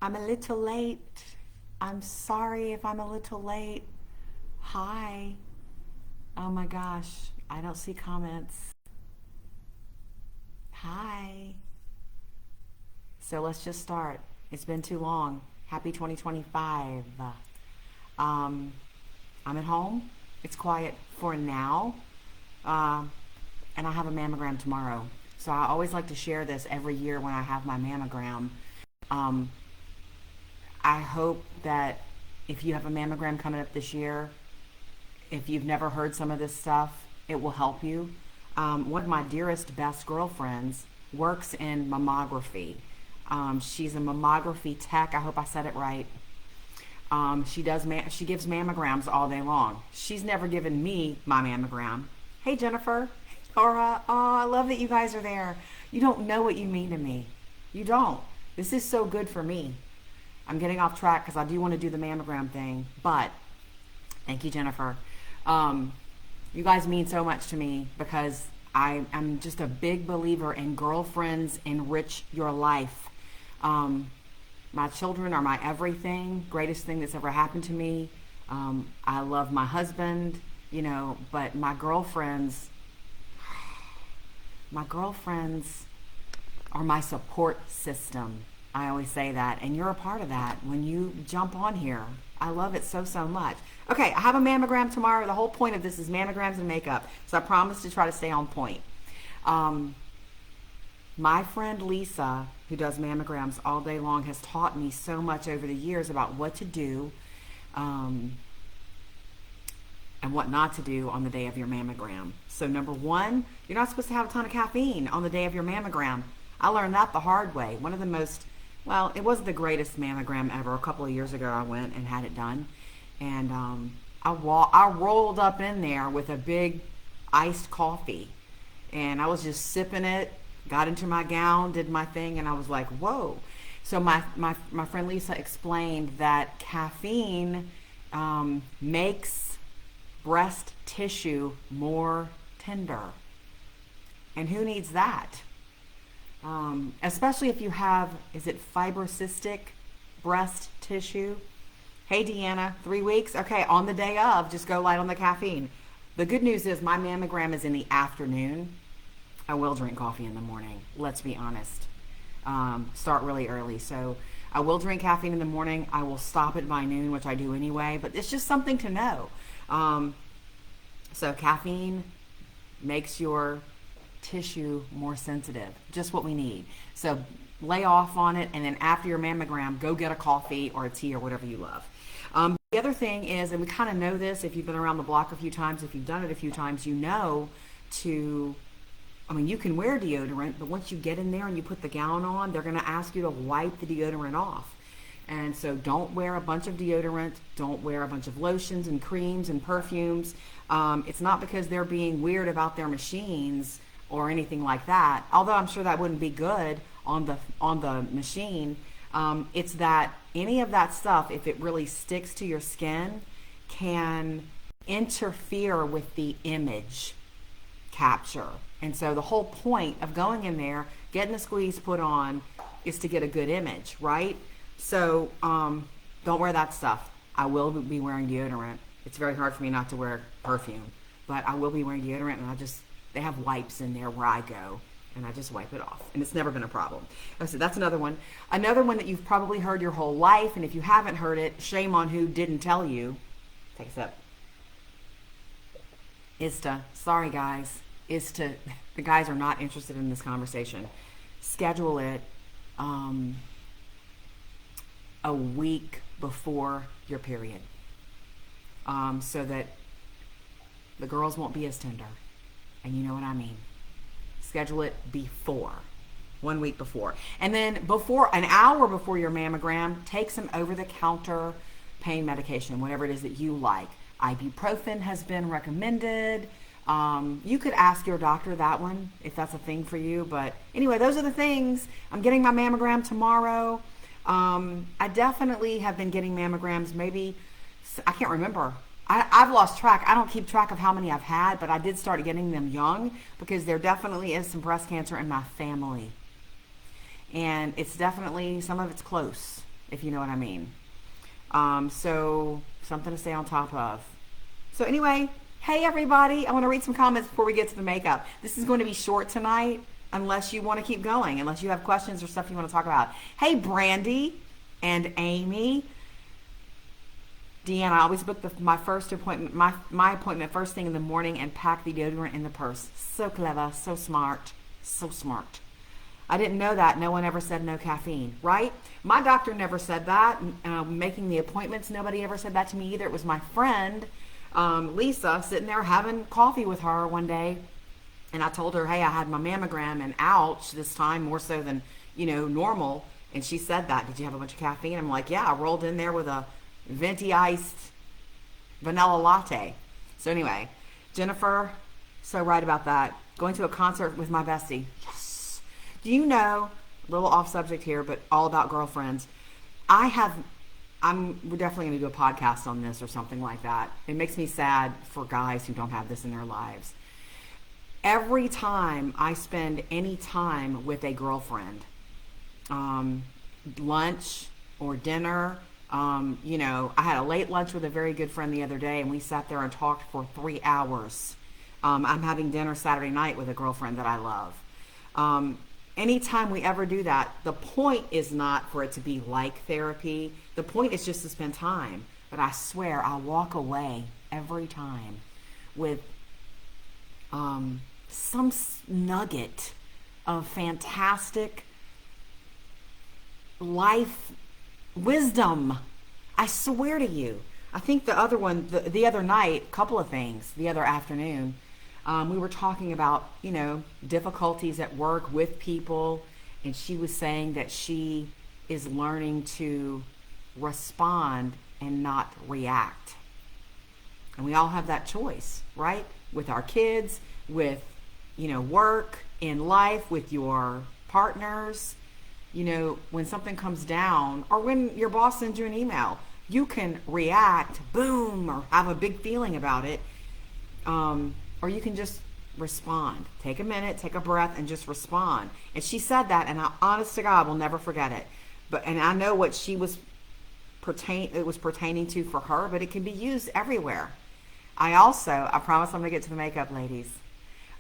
I'm a little late. I'm sorry if I'm a little late. Hi. Oh my gosh, I don't see comments. Hi. So let's just start. It's been too long. Happy 2025. Um, I'm at home. It's quiet for now. Um, and I have a mammogram tomorrow. So I always like to share this every year when I have my mammogram. Um, I hope that if you have a mammogram coming up this year, if you've never heard some of this stuff, it will help you. One of my dearest, best girlfriends works in mammography. She's a mammography tech. I hope I said it right. She gives mammograms all day long. She's never given me my mammogram. Hey Jennifer, Laura, oh, I love that you guys are there. You don't know what you mean to me. You don't. This is so good for me. I'm getting off track because I do want to do the mammogram thing, but thank you, Jennifer. Um, you guys mean so much to me because I am just a big believer in girlfriends enrich your life. Um, my children are my everything, greatest thing that's ever happened to me. I love my husband, but my girlfriends are my support system. I always say that, and you're a part of that when you jump on here. I love it so, so much. Okay, I have a mammogram tomorrow. The whole point of this is mammograms and makeup, so I promise to try to stay on point. Um, my friend Lisa, who does mammograms all day long, has taught me so much over the years about what to do um, and what not to do on the day of your mammogram. So number one, you're not supposed to have a ton of caffeine on the day of your mammogram. I learned that the hard way. One of the most, well, it wasn't the greatest mammogram ever. A couple of years ago, I went and had it done, and I rolled up in there with a big iced coffee, and I was just sipping it. Got into my gown, did my thing, and I was like, "Whoa!" So my friend Lisa explained that caffeine makes breast tissue more tender, and who needs that? Especially if you have, is it fibrocystic breast tissue? Hey, Deanna, 3 weeks? Okay, on the day of, just go light on the caffeine. The good news is my mammogram is in the afternoon. I will drink coffee in the morning, let's be honest. Start really early. So I will drink caffeine in the morning. I will stop at by noon, which I do anyway, but it's just something to know. So caffeine makes your tissue more sensitive, just what we need. So lay off on it, and then after your mammogram, go get a coffee or a tea or whatever you love. The other thing is, and we kind of know this if you've been around the block a few times, if you've done it a few times, you can wear deodorant, but once you get in there and you put the gown on, they're going to ask you to wipe the deodorant off. And so don't wear a bunch of deodorant. Don't wear a bunch of lotions and creams and perfumes. It's not because they're being weird about their machines or anything like that, although I'm sure that wouldn't be good on the machine. It's that any of that stuff, if it really sticks to your skin, can interfere with the image capture. And so the whole point of going in there, getting a squeeze put on, is to get a good image, right? So don't wear that stuff. I will be wearing deodorant. It's very hard for me not to wear perfume, but I will be wearing deodorant, and they have wipes in there where I go, and I just wipe it off, and it's never been a problem. So that's another one. Another one that you've probably heard your whole life, and if you haven't heard it, shame on who didn't tell you. Take a sip. Sorry guys, the guys are not interested in this conversation. Schedule it a week before your period, so that the girls won't be as tender. And you know what I mean. Schedule it before, 1 week before. And then an hour before your mammogram, take some over-the-counter pain medication, whatever it is that you like. Ibuprofen has been recommended. You could ask your doctor that one if that's a thing for you. But anyway, those are the things. I'm getting my mammogram tomorrow. I definitely have been getting mammograms. Maybe, I can't remember. I've lost track. I don't keep track of how many I've had, but I did start getting them young because there definitely is some breast cancer in my family. And it's definitely, some of it's close. if you know what I mean. So something to stay on top of. So anyway, hey everybody, I want to read some comments before we get to the makeup. This is going to be short tonight, unless you want to keep going, unless you have questions or stuff you want to talk about. Hey Brandy and Amy. Deanna, I always book my first appointment, my appointment first thing in the morning and pack the deodorant in the purse. So clever, so smart, so smart. I didn't know that. No one ever said no caffeine, right? My doctor never said that. Making the appointments, nobody ever said that to me either. It was my friend, Lisa, sitting there having coffee with her one day. And I told her, hey, I had my mammogram and ouch, this time more so than, normal. And she said that. Did you have a bunch of caffeine? I'm like, yeah, I rolled in there with a venti iced vanilla latte. So anyway, Jennifer, so right about that. Going to a concert with my bestie. Yes. Do you know, a little off subject here, but all about girlfriends. We're definitely going to do a podcast on this or something like that. It makes me sad for guys who don't have this in their lives. Every time I spend any time with a girlfriend, lunch or dinner, I had a late lunch with a very good friend the other day, and we sat there and talked for 3 hours. I'm having dinner Saturday night with a girlfriend that I love. Anytime we ever do that, the point is not for it to be like therapy. The point is just to spend time. But I swear I'll walk away every time with some nugget of fantastic life wisdom. I swear to you. I think the other one, the other night, couple of things, the other afternoon, we were talking about, difficulties at work with people, and she was saying that she is learning to respond and not react. And we all have that choice, right? With our kids, with, work, in life, with your partners. When something comes down, or when your boss sends you an email, you can react, boom, or have a big feeling about it. Or you can just respond. Take a minute, take a breath, and just respond. And she said that, and I, honest to God, will never forget it. And I know what she was pertaining to for her, but it can be used everywhere. I promise I'm going to get to the makeup, ladies.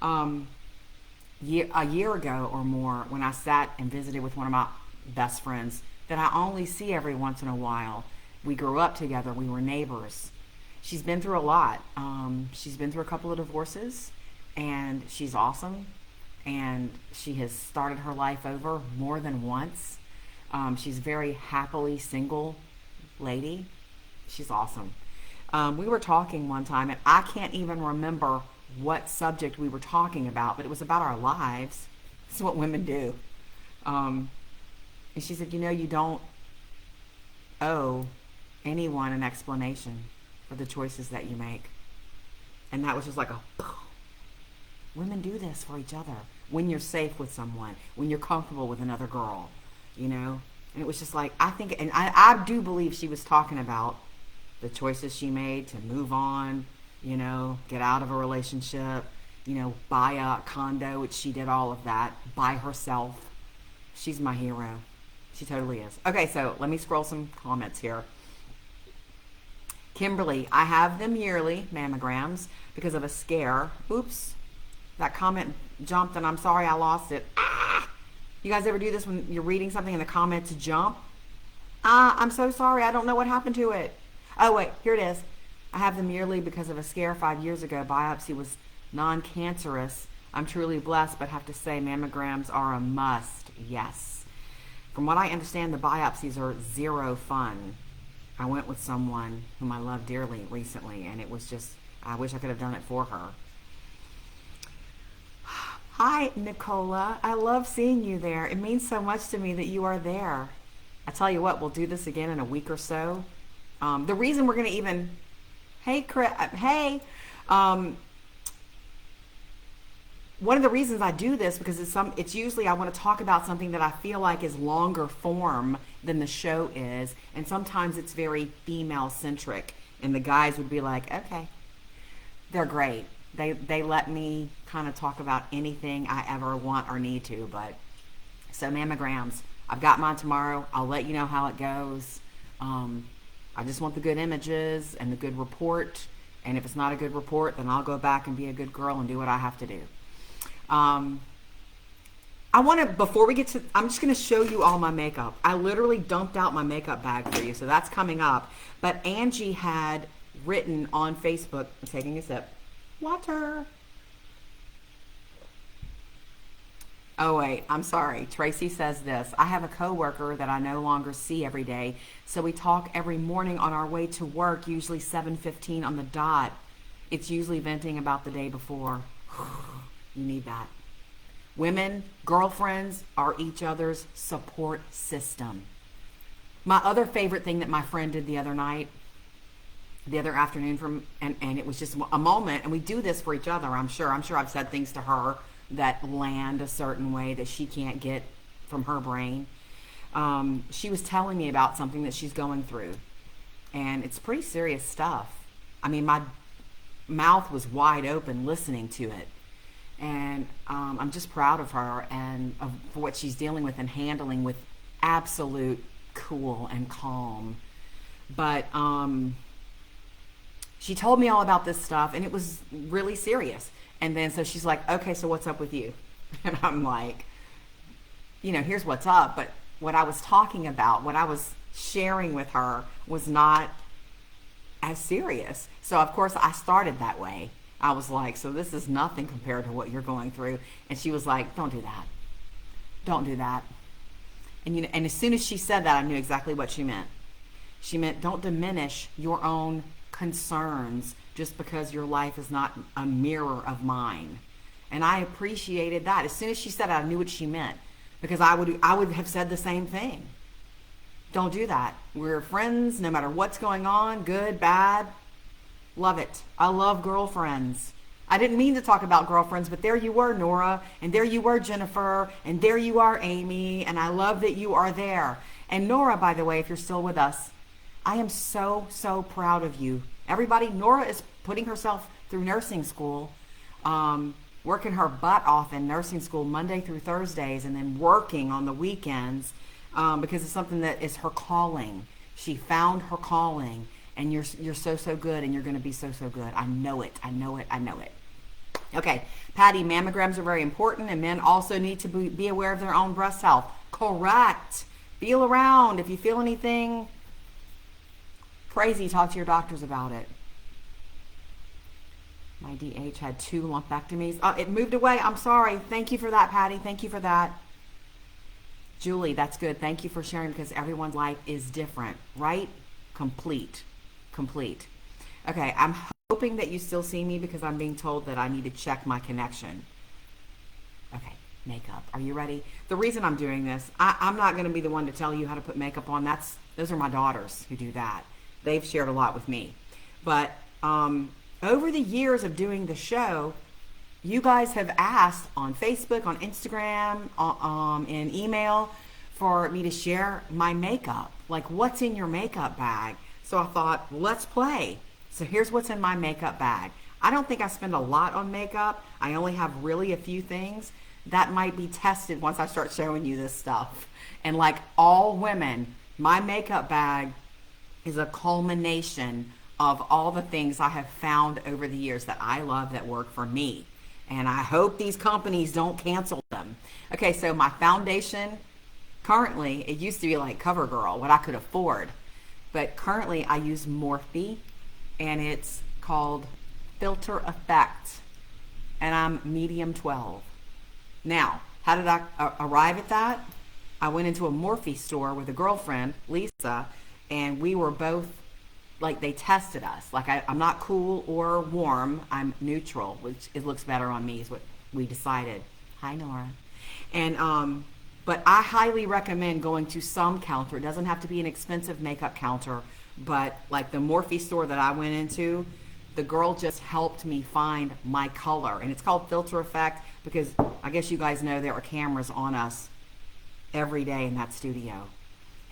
A year ago or more, when I sat and visited with one of my best friends that I only see every once in a while. We grew up together. We were neighbors. She's been through a lot. She's been through a couple of divorces, and she's awesome. And she has started her life over more than once. She's a very happily single lady. She's awesome. We were talking one time, and I can't even remember what subject we were talking about, but it was about our lives. This is what women do. And she said, you don't owe anyone an explanation for the choices that you make. And that was just like women do this for each other when you're safe with someone, when you're comfortable with another girl, And it was just like, I do believe she was talking about the choices she made to move on, get out of a relationship, buy a condo, which she did all of that by herself. She's my hero. She totally is. Okay, so let me scroll some comments here. Kimberly, I have them yearly, mammograms, because of a scare. Oops, that comment jumped and I'm sorry I lost it. You guys ever do this when you're reading something and the comments jump? I'm so sorry, I don't know what happened to it. Oh wait, here it is. I have them yearly because of a scare 5 years ago. Biopsy was non-cancerous. I'm truly blessed, but have to say mammograms are a must. Yes. From what I understand, the biopsies are zero fun. I went with someone whom I love dearly recently, and it was just, I wish I could have done it for her. Hi, Nicola. I love seeing you there. It means so much to me that you are there. I tell you what, we'll do this again in a week or so. The reason we're going to even... Hey, Chris. Hey. One of the reasons I do this, because it's usually I want to talk about something that I feel like is longer form than the show is, and sometimes it's very female centric, and the guys would be like, okay, they're great. They let me kind of talk about anything I ever want or need to, but so mammograms, I've got mine tomorrow. I'll let you know how it goes. Um, I just want the good images and the good report. And if it's not a good report, then I'll go back and be a good girl and do what I have to do. Um, I want to, before we get to, I'm just going to show you all my makeup. I literally dumped out my makeup bag for you, so that's coming up. But Angie had written on Facebook, I'm taking a sip, water. Oh wait, I'm sorry. Tracy says this. I have a coworker that I no longer see every day, so we talk every morning on our way to work, usually 7:15 on the dot. It's usually venting about the day before. You need that. Women, girlfriends are each other's support system. My other favorite thing that my friend did the other night, the other afternoon and it was just a moment, and we do this for each other, I'm sure I've said things to her that land a certain way that she can't get from her brain. She was telling me about something that she's going through, and it's pretty serious stuff. I mean, my mouth was wide open listening to it, and I'm just proud of her and of what she's dealing with and handling with absolute cool and calm. But she told me all about this stuff, and it was really serious. And then so she's like, okay, so what's up with you? And I'm like, here's what's up. But what I was talking about, what I was sharing with her was not as serious. So of course I started that way. I was like, so this is nothing compared to what you're going through. And she was like, don't do that. Don't do that. And and as soon as she said that, I knew exactly what she meant. She meant don't diminish your own concerns just because your life is not a mirror of mine. And I appreciated that. As soon as she said it, I knew what she meant, because I would have said the same thing. Don't do that. We're friends no matter what's going on, good, bad. Love it. I love girlfriends. I didn't mean to talk about girlfriends, but there you were, Nora, and there you were, Jennifer, and there you are, Amy, and I love that you are there. And Nora, by the way, if you're still with us, I am so, so proud of you. Everybody, Nora is putting herself through nursing school, working her butt off in nursing school Monday through Thursdays, and then working on the weekends because it's something that is her calling. She found her calling, and you're so, so good, and you're going to be so, so good. I know it. I know it. I know it. Okay, Patty, mammograms are very important, and men also need to be aware of their own breast health. Correct. Feel around. If you feel anything crazy, talk to your doctors about it. My DH had 2 lumpectomies. It moved away. I'm sorry. Thank you for that, Patty. Thank you for that. Julie, that's good. Thank you for sharing, because everyone's life is different, right? Complete. Okay, I'm hoping that you still see me, because I'm being told that I need to check my connection. Okay, makeup. Are you ready? The reason I'm doing this, I'm not going to be the one to tell you how to put makeup on. Those are my daughters who do that. They've shared a lot with me. But over the years of doing the show, you guys have asked on Facebook, on Instagram, in email for me to share my makeup. Like, what's in your makeup bag? So I thought, let's play. So here's what's in my makeup bag. I don't think I spend a lot on makeup. I only have really a few things. That might be tested once I start showing you this stuff. And like all women, my makeup bag is a culmination of all the things I have found over the years that I love that work for me. And I hope these companies don't cancel them. Okay, so my foundation, currently, it used to be like CoverGirl, what I could afford. But currently I use Morphe, and it's called Filter Effect. And I'm medium 12. Now, how did I arrive at that? I went into a Morphe store with a girlfriend, Lisa, and we were both, like, they tested us. Like, I'm not cool or warm. I'm neutral, which it looks better on me is what we decided. Hi, Nora. And, but I highly recommend going to some counter. It doesn't have to be an expensive makeup counter, but like the Morphe store that I went into, the girl just helped me find my color. And it's called Filter Effect because I guess you guys know there are cameras on us every day in that studio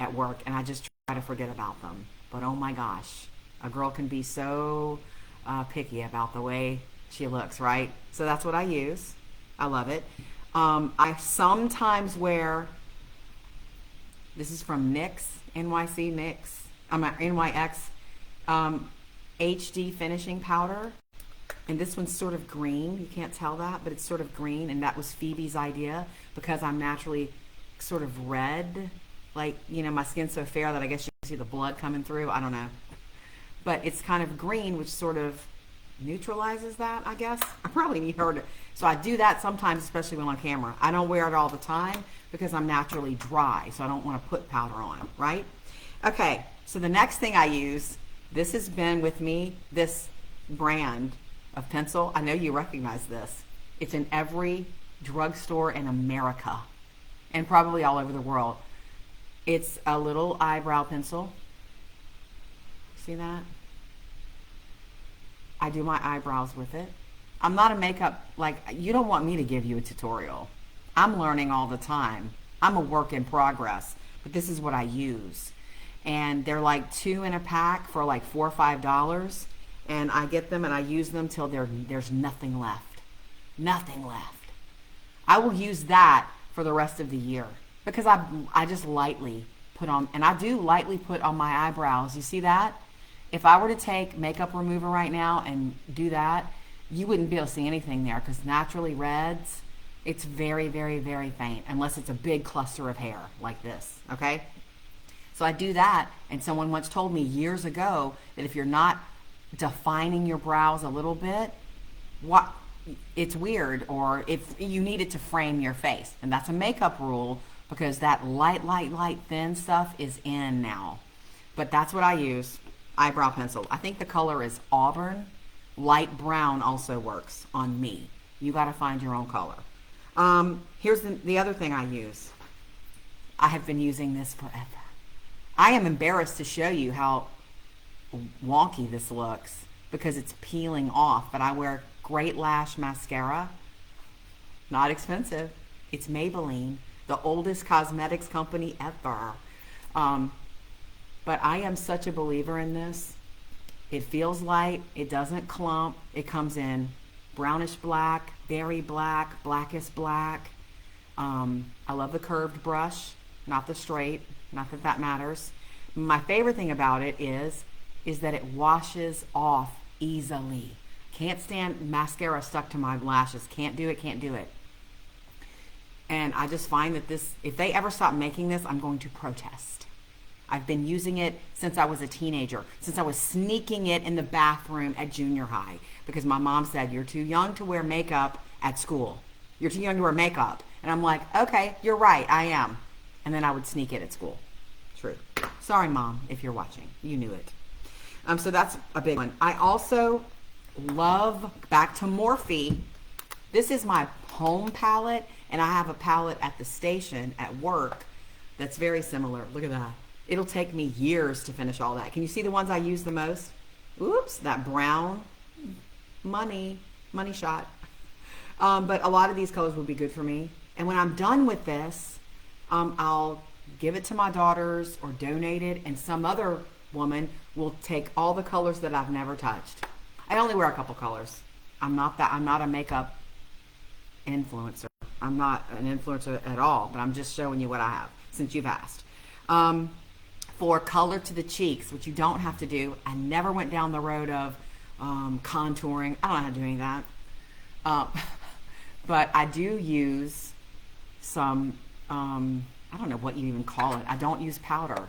at work, and I just try to forget about them. But oh my gosh, a girl can be so picky about the way she looks, right? So that's what I use. I love it. I sometimes wear This is from NYX, NYX HD finishing powder. And this one's sort of green. You can't tell that, but it's sort of green. And that was Phoebe's idea because I'm naturally sort of red. Like, my skin's so fair that I guess you can see the blood coming through. I don't know. But it's kind of green, which sort of neutralizes that, I guess. I probably need her to. So I do that sometimes, especially when on camera. I don't wear it all the time because I'm naturally dry. So I don't want to put powder on, right? Okay, so the next thing I use, this has been with me, this brand of pencil. I know you recognize this. It's in every drugstore in America and probably all over the world. It's a little eyebrow pencil. See that? I do my eyebrows with it. I'm not a makeup, you don't want me to give you a tutorial. I'm learning all the time. I'm a work in progress, but this is what I use. And they're like 2 in a pack for like $4 or $5. And I get them and I use them till there's nothing left. Nothing left. I will use that for the rest of the year because I just lightly put on, and I do lightly put on my eyebrows. You see that? If I were to take makeup remover right now and do that, you wouldn't be able to see anything there because naturally reds, it's very, very, very faint unless it's a big cluster of hair like this, okay? So I do that, and someone once told me years ago that if you're not defining your brows a little bit, it's weird, or if you need it to frame your face. And that's a makeup rule because that light, thin stuff is in now. But that's what I use. Eyebrow pencil. I think the color is auburn. Light brown also works on me. You got to find your own color. Here's the other thing I use. I have been using this forever. I am embarrassed to show you how wonky this looks because it's peeling off, but I wear Great Lash mascara. Not expensive. It's Maybelline, the oldest cosmetics company ever. But I am such a believer in this. It feels light. It doesn't clump. It comes in brownish black, berry black, blackest black. I love the curved brush, not the straight. Not that that matters. My favorite thing about it is that it washes off easily. Can't stand mascara stuck to my lashes. Can't do it. And I just find that if they ever stop making this, I'm going to protest. I've been using it since I was a teenager, since I was sneaking it in the bathroom at junior high because my mom said, you're too young to wear makeup at school. You're too young to wear makeup. And I'm like, okay, you're right, I am. And then I would sneak it at school. True. Sorry, Mom, if you're watching. You knew it. So that's a big one. I also love, back to Morphe. This is my home palette, and I have a palette at the station at work that's very similar. Look at that. It'll take me years to finish all that. Can you see the ones I use the most? Oops, that brown. Money shot. But a lot of these colors would be good for me. And when I'm done with this, I'll give it to my daughters or donate it, and some other woman will take all the colors that I've never touched. I only wear a couple colors. I'm not a makeup influencer. I'm not an influencer at all, but I'm just showing you what I have since you've asked. For color to the cheeks, which you don't have to do. I never went down the road of contouring. I don't know how to do any of that. But I do use some, I don't know what you even call it. I don't use powder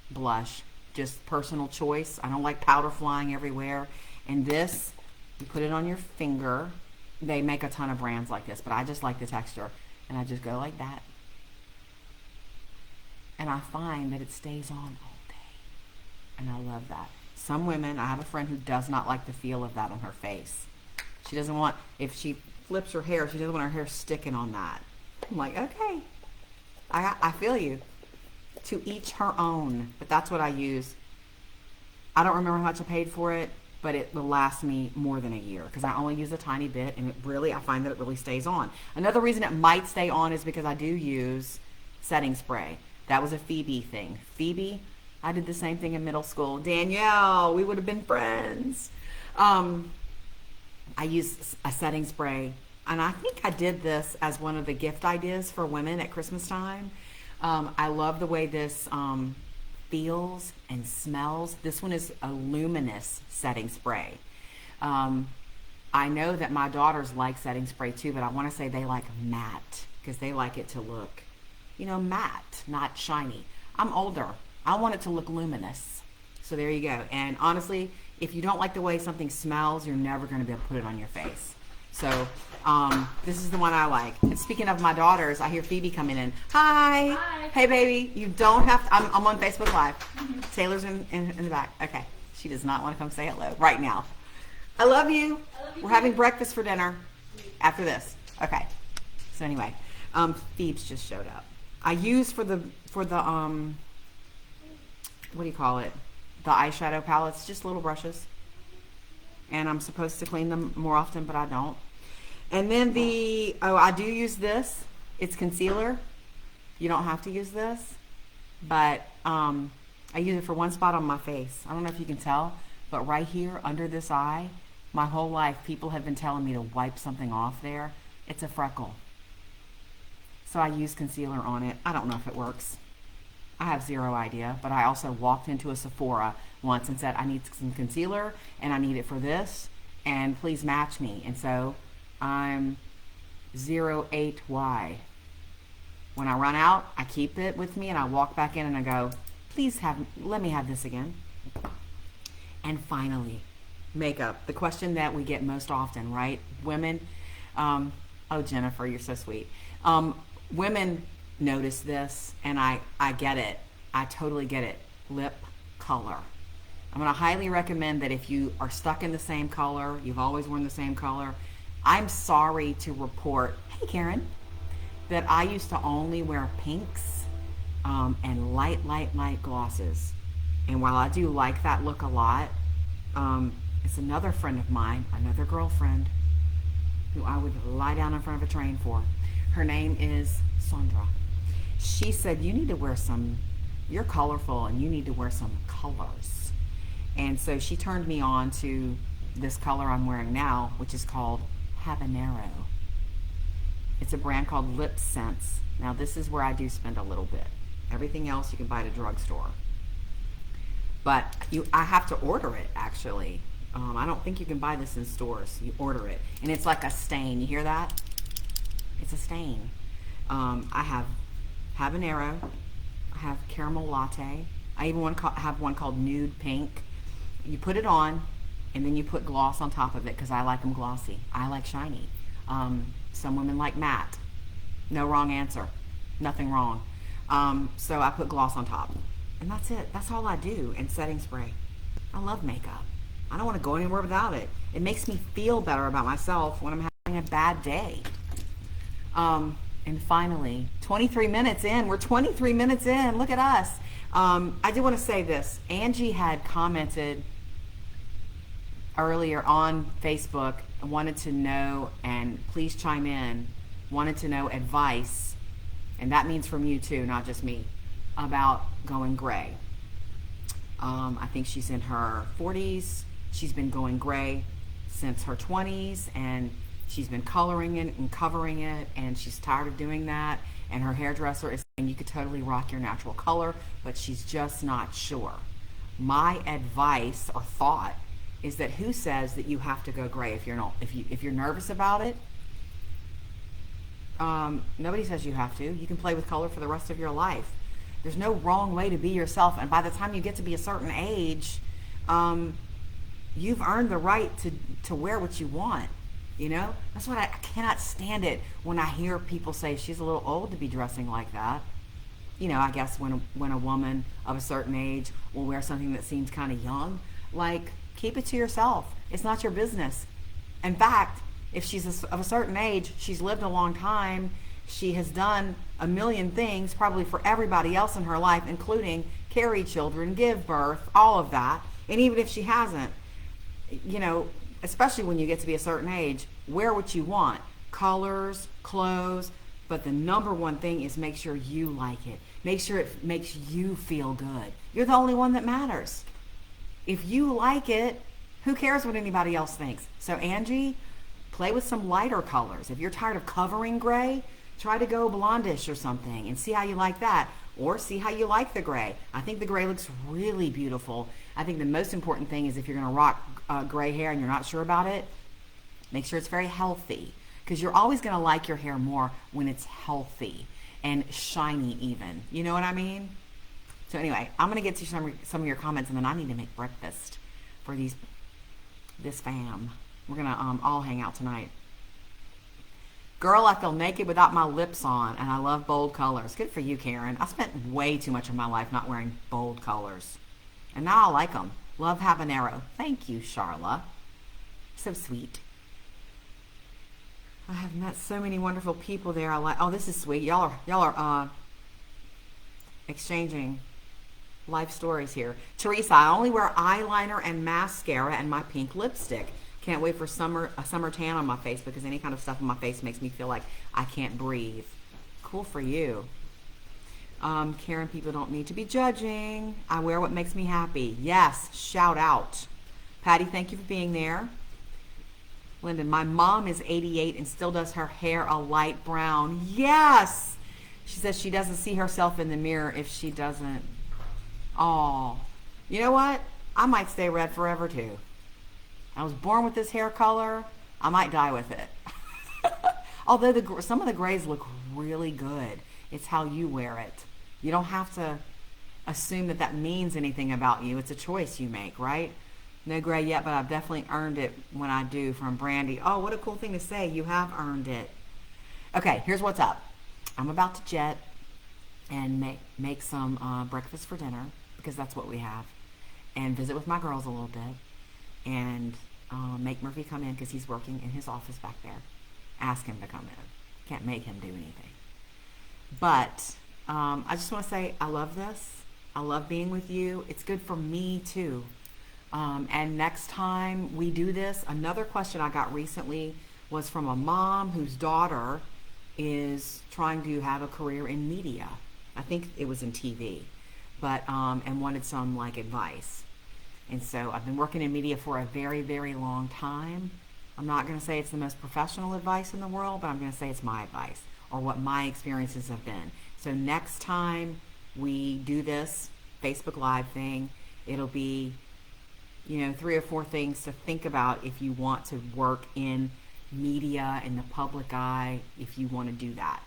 blush, just personal choice. I don't like powder flying everywhere. And this, you put it on your finger. They make a ton of brands like this, but I just like the texture. And I just go like that. And I find that it stays on all day. And I love that. Some women, I have a friend who does not like the feel of that on her face. She doesn't want, if she flips her hair, she doesn't want her hair sticking on that. I'm like, okay, I feel you. To each her own, but that's what I use. I don't remember how much I paid for it, but it will last me more than a year because I only use a tiny bit, and I find that it really stays on. Another reason it might stay on is because I do use setting spray. That was a Phoebe thing. Phoebe, I did the same thing in middle school. Danielle, we would have been friends. I use a setting spray, and I think I did this as one of the gift ideas for women at Christmas time. I love the way this feels and smells. This one is a luminous setting spray. Um, I know that my daughters like setting spray too, but I want to say they like matte because they like it to look, matte, not shiny. I'm older. I want it to look luminous. So there you go. And honestly, if you don't like the way something smells, you're never going to be able to put it on your face. So this is the one I like. And speaking of my daughters, I hear Phoebe coming in. Hi. Hi. Hey, baby. You don't have to. I'm on Facebook Live. Taylor's in the back. Okay. She does not want to come say hello right now. I love you. We're having breakfast for dinner after this. Okay. So anyway, Phoebe's just showed up. I use for the what do you call it? The eyeshadow palettes, just little brushes. And I'm supposed to clean them more often, but I don't. And then I do use this. It's concealer. You don't have to use this, but I use it for one spot on my face. I don't know if you can tell, but right here under this eye, my whole life people have been telling me to wipe something off there. It's a freckle. So I use concealer on it. I don't know if it works. I have zero idea, but I also walked into a Sephora once and said, I need some concealer and I need it for this and please match me. And so I'm 08Y. When I run out, I keep it with me and I walk back in and I go, let me have this again. And finally, makeup. The question that we get most often, right? Women, oh, Jennifer, you're so sweet. Women notice this, and I get it. I totally get it. Lip color. I'm going to highly recommend that if you are stuck in the same color, you've always worn the same color, I'm sorry to report, hey Karen, that I used to only wear pinks and light glosses. And while I do like that look a lot, it's another friend of mine, another girlfriend, who I would lie down in front of a train for. Her name is Sandra. She said, you need to wear you're colorful and you need to wear some colors. And so she turned me on to this color I'm wearing now, which is called Habanero. It's a brand called Lip Sense. Now this is where I do spend a little bit. Everything else you can buy at a drugstore. But I have to order it actually. I don't think you can buy this in stores. You order it. And it's like a stain. You hear that? It's a stain. I have habanero. I have caramel latte. I even have one called nude pink. You put it on, and then you put gloss on top of it because I like them glossy. I like shiny. Some women like matte. No wrong answer. Nothing wrong. So I put gloss on top. And that's it. That's all I do. And setting spray. I love makeup. I don't want to go anywhere without it. It makes me feel better about myself when I'm having a bad day. And finally, 23 minutes in. We're 23 minutes in. Look at us. I do want to say this. Angie had commented earlier on Facebook, wanted to know, and please chime in, wanted to know advice, and that means from you too, not just me, about going gray. I think she's in her 40s. She's been going gray since her 20s, and she's been coloring it and covering it, and she's tired of doing that. And her hairdresser is saying you could totally rock your natural color, but she's just not sure. My advice or thought is that who says that you have to go gray if you're not, if you're nervous about it? Nobody says you have to. You can play with color for the rest of your life. There's no wrong way to be yourself, and by the time you get to be a certain age, you've earned the right to wear what you want. You know, that's what I cannot stand it when I hear people say she's a little old to be dressing like that. You know, I guess when a woman of a certain age will wear something that seems kind of young, like, keep it to yourself. It's not your business. In fact, if she's of a certain age, she's lived a long time, she has done a million things probably for everybody else in her life, including carry children, give birth, all of that. And even if she hasn't, you know, especially when you get to be a certain age, wear what you want. Colors, clothes, but the number one thing is make sure you like it. Make sure it makes you feel good. You're the only one that matters. If you like it, who cares what anybody else thinks? So Angie, play with some lighter colors. If you're tired of covering gray, Try to go blondish or something and see how you like that. Or see how you like the gray. I think the gray looks really beautiful. I think the most important thing is if you're going to rock gray hair and you're not sure about it, make sure it's very healthy. Because you're always going to like your hair more when it's healthy and shiny even. You know what I mean? So anyway, I'm going to get to some of your comments, and then I need to make breakfast for this fam. We're going to all hang out tonight. Girl, I feel naked without my lips on, and I love bold colors. Good for you, Karen. I spent way too much of my life not wearing bold colors, and now I like them. Love habanero. Thank you, Charla. So sweet. I have met so many wonderful people there. I like. Oh, this is sweet. Y'all are exchanging life stories here. Teresa, I only wear eyeliner and mascara and my pink lipstick. Can't wait for a summer tan on my face because any kind of stuff on my face makes me feel like I can't breathe. Cool for you. Karen, people don't need to be judging. I wear what makes me happy. Yes, shout out. Patty, thank you for being there. Lyndon, my mom is 88 and still does her hair a light brown. Yes! She says she doesn't see herself in the mirror if she doesn't. Oh, you know what? I might stay red forever too. I was born with this hair color. I might die with it. Although some of the grays look really good. It's how you wear it. You don't have to assume that means anything about you. It's a choice you make, right? No gray yet, but I've definitely earned it when I do, from Brandy. Oh, what a cool thing to say. You have earned it. Okay, here's what's up. I'm about to jet and make some breakfast for dinner, because that's what we have, and visit with my girls a little bit, and make Murphy come in because he's working in his office back there. Ask him to come in. Can't make him do anything. But I just want to say I love this. I love being with you. It's good for me too. And next time we do this, another question I got recently was from a mom whose daughter is trying to have a career in media. I think it was in TV, but and wanted some like advice. And so I've been working in media for a very, very long time. I'm not going to say it's the most professional advice in the world, but I'm going to say it's my advice or what my experiences have been. So next time we do this Facebook Live thing, it'll be, 3 or 4 things to think about if you want to work in media, in the public eye, if you want to do that.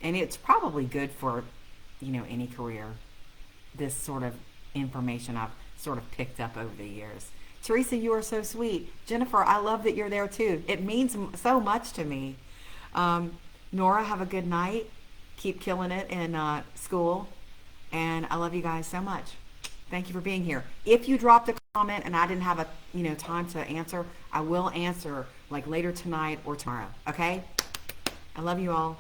And it's probably good for, any career, this sort of information I've sort of picked up over the years. Teresa, you are so sweet. Jennifer, I love that you're there too. It means so much to me. Nora, have a good night. Keep killing it in school. And I love you guys so much. Thank you for being here. If you dropped a comment and I didn't have time to answer, I will answer like later tonight or tomorrow. Okay? I love you all.